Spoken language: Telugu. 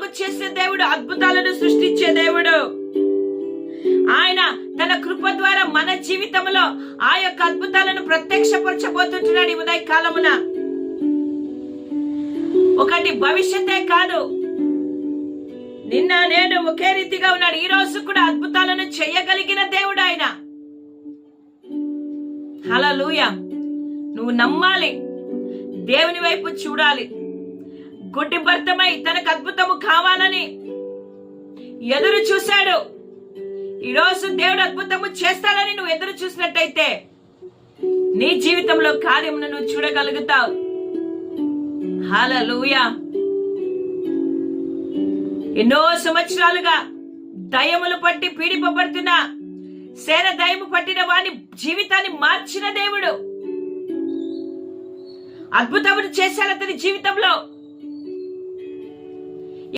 బాగు చేసే దేవుడు, అద్భుతాలను సృష్టించే దేవుడు. ఆయన తన కృప ద్వారా మన జీవితంలో ఆ యొక్క అద్భుతాలను ప్రత్యక్షపరచబోతుంటున్నాడు. ఈ ఉదయ కాలమున ఒకటి భవిష్యత్తే కాదు, నిన్న నేడు ఒకే రీతిగా ఉన్నాడు. ఈ రోజు కూడా అద్భుతాలను చేయగలిగిన దేవుడు ఆయన. హల్లెలూయా. నువ్వు నమ్మాలి, దేవుని వైపు చూడాలి. గుడ్డి భర్తమై తనకు అద్భుతము కావాలని ఎదురు చూశాడు. ఈరోజు దేవుడు అద్భుతము చేస్తాడని నువ్వు ఎదురు చూసినట్టయితే నీ జీవితంలో కార్యమును నువ్వు చూడగలుగుతావు. హల్లెలూయా. ఎన్నో సంవత్సరాలుగా దయములు పట్టి పీడిపబడుతున్న సేన దయము పట్టిన వాని జీవితాన్ని మార్చిన దేవుడు. అద్భుతములు చేశాడు అతని జీవితంలో.